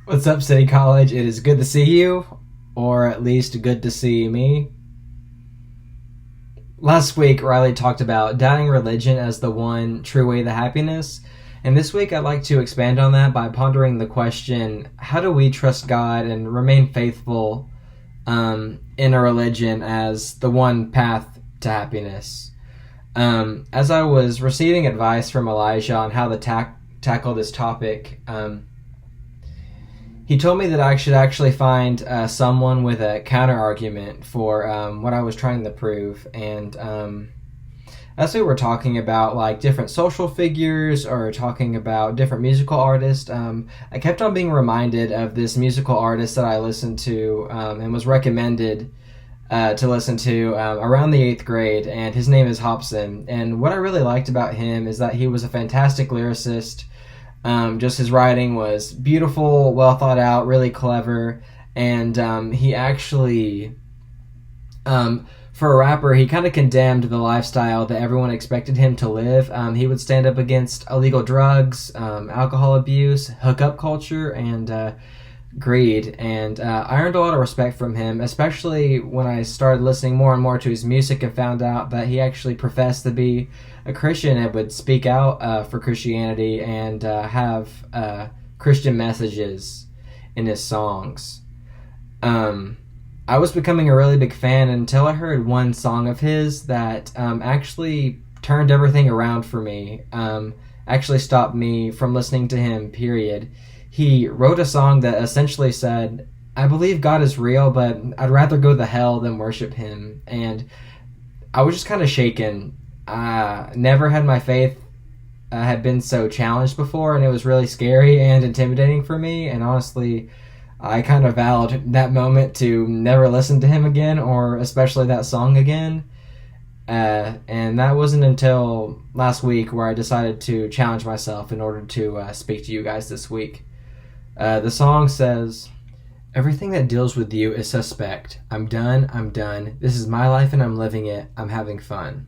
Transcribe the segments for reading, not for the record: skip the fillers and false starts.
What's up, City College? It is good to see you, or at least good to see me. Last week, Riley talked about doubting religion as the one true way to happiness. And this week, I'd like to expand on that by pondering the question, how do we trust God and remain faithful in a religion as the one path to happiness? As I was receiving advice from Elijah on how to tackle this topic, he told me that I should actually find someone with a counter argument for what I was trying to prove. And as we were talking about like different social figures or talking about different musical artists, I kept on being reminded of this musical artist that I listened to and was recommended to listen to around the 8th grade, and his name is Hobson. And what I really liked about him is that he was a fantastic lyricist. Just his writing was beautiful, well thought out, really clever, and he actually, for a rapper, he kind of condemned the lifestyle that everyone expected him to live. He would stand up against illegal drugs, alcohol abuse, hookup culture, and greed, and I earned a lot of respect from him, especially when I started listening more and more to his music and found out that he actually professed to be a Christian and would speak out for Christianity and have Christian messages in his songs. I was becoming a really big fan until I heard one song of his that actually turned everything around for me, actually stopped me from listening to him, period. He wrote a song that essentially said, I believe God is real, but I'd rather go to hell than worship him. And I was just kind of shaken. Never had my faith had been so challenged before, and it was really scary and intimidating for me. And honestly, I kind of vowed that moment to never listen to him again, or especially that song again. And that wasn't until last week where I decided to challenge myself in order to speak to you guys this week. The song says, everything that deals with you is suspect. I'm done. This is my life and I'm living it. I'm having fun.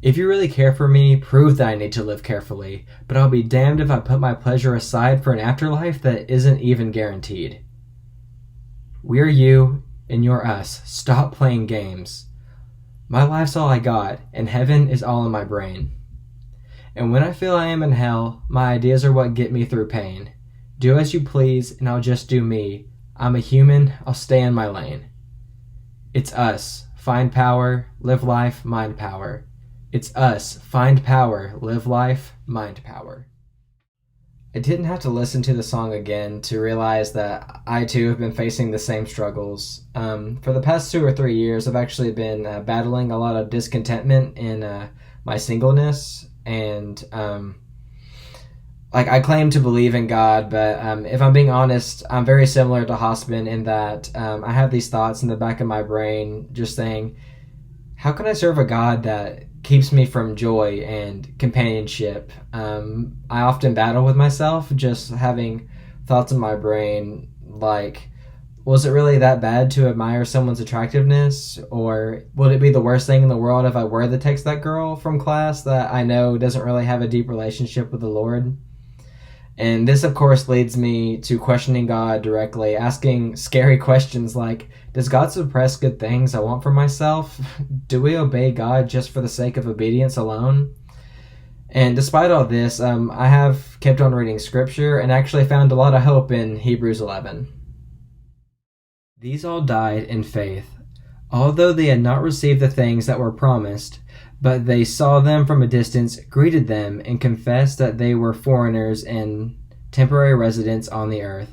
If you really care for me, prove that I need to live carefully, but I'll be damned if I put my pleasure aside for an afterlife that isn't even guaranteed. We're you and you're us. Stop playing games. My life's all I got, and heaven is all in my brain. And when I feel I am in hell, my ideas are what get me through pain. Do as you please, and I'll just do me. I'm a human, I'll stay in my lane. It's us. Find power, live life, mind power. It's us. Find power, live life, mind power. I didn't have to listen to the song again to realize that I too have been facing the same struggles. For the past 2 or 3 years, I've actually been battling a lot of discontentment in my singleness, and I claim to believe in God, but if I'm being honest, I'm very similar to Hosman in that I have these thoughts in the back of my brain just saying, how can I serve a God that keeps me from joy and companionship? I often battle with myself, just having thoughts in my brain like, was it really that bad to admire someone's attractiveness? Or would it be the worst thing in the world if I were to text that girl from class that I know doesn't really have a deep relationship with the Lord? And this, of course, leads me to questioning God directly, asking scary questions like, does God suppress good things I want for myself? Do we obey God just for the sake of obedience alone? And despite all this, I have kept on reading scripture and actually found a lot of hope in Hebrews 11. These all died in faith, although they had not received the things that were promised, but they saw them from a distance, greeted them, and confessed that they were foreigners and temporary residents on the earth.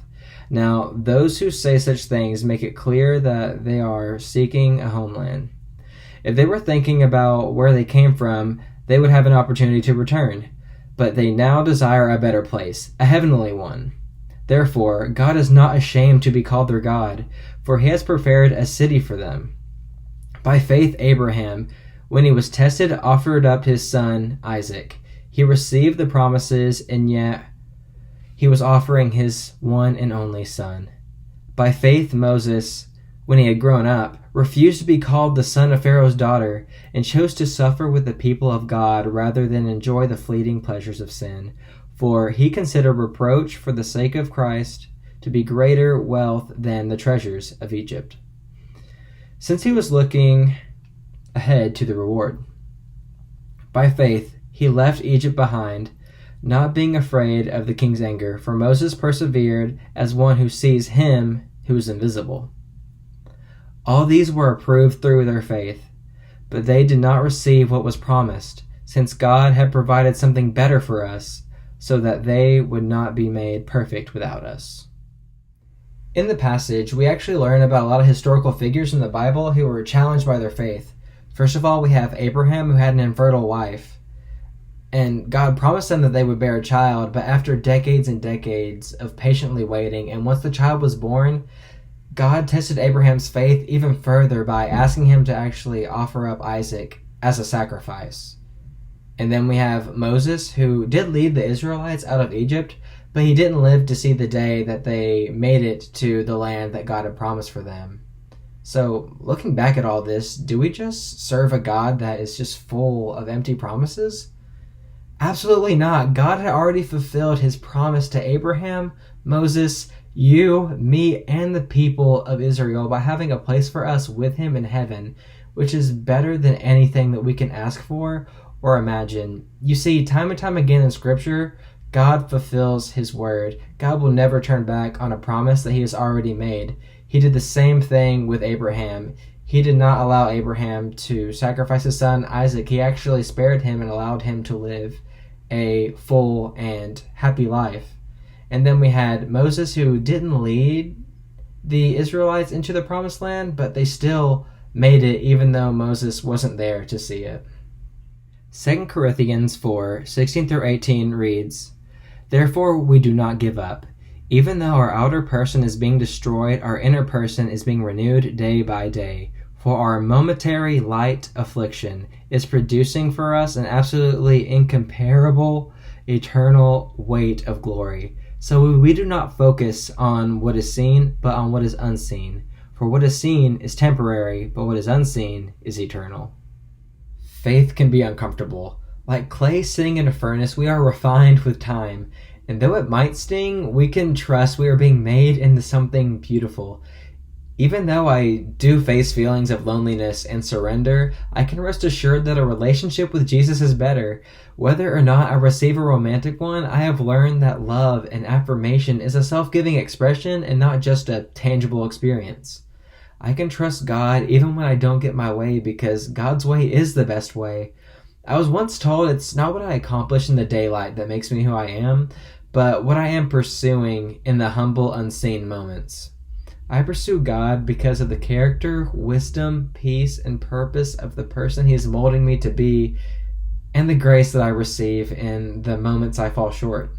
Now, those who say such things make it clear that they are seeking a homeland. If they were thinking about where they came from, they would have an opportunity to return. But they now desire a better place, a heavenly one. Therefore, God is not ashamed to be called their God, for he has prepared a city for them. By faith, Abraham, when he was tested, offered up his son, Isaac. He received the promises, and yet he was offering his one and only son. By faith, Moses, when he had grown up, refused to be called the son of Pharaoh's daughter, and chose to suffer with the people of God rather than enjoy the fleeting pleasures of sin. for he considered reproach for the sake of Christ to be greater wealth than the treasures of Egypt, since he was looking ahead to the reward. By faith, he left Egypt behind, not being afraid of the king's anger, for Moses persevered as one who sees him who is invisible. All these were approved through their faith, but they did not receive what was promised, since God had provided something better for us, so that they would not be made perfect without us. In the passage, we actually learn about a lot of historical figures in the Bible who were challenged by their faith. First of all, we have Abraham, who had an infertile wife, and God promised them that they would bear a child, but after decades and decades of patiently waiting, and once the child was born, God tested Abraham's faith even further by asking him to actually offer up Isaac as a sacrifice. And then we have Moses, who did lead the Israelites out of Egypt, but he didn't live to see the day that they made it to the land that God had promised for them. So, looking back at all this, do we just serve a God that is just full of empty promises? Absolutely not. God had already fulfilled his promise to Abraham, Moses, you, me, and the people of Israel by having a place for us with him in heaven, which is better than anything that we can ask for or imagine. You see, time and time again in Scripture, God fulfills his word. God will never turn back on a promise that he has already made. He did the same thing with Abraham. He did not allow Abraham to sacrifice his son Isaac. He actually spared him and allowed him to live a full and happy life. And then we had Moses, who didn't lead the Israelites into the promised land, but they still made it even though Moses wasn't there to see it. 2 Corinthians 4:16-18 reads, "Therefore we do not give up. Even though our outer person is being destroyed, our inner person is being renewed day by day. For our momentary light affliction is producing for us an absolutely incomparable, eternal weight of glory. So we do not focus on what is seen, but on what is unseen. For what is seen is temporary, but what is unseen is eternal." Faith can be uncomfortable. Like clay sitting in a furnace, we are refined with time. And though it might sting, we can trust we are being made into something beautiful. Even though I do face feelings of loneliness and surrender, I can rest assured that a relationship with Jesus is better. Whether or not I receive a romantic one, I have learned that love and affirmation is a self-giving expression and not just a tangible experience. I can trust God even when I don't get my way because God's way is the best way. I was once told it's not what I accomplish in the daylight that makes me who I am, but what I am pursuing in the humble, unseen moments. I pursue God because of the character, wisdom, peace, and purpose of the person he is molding me to be, and the grace that I receive in the moments I fall short.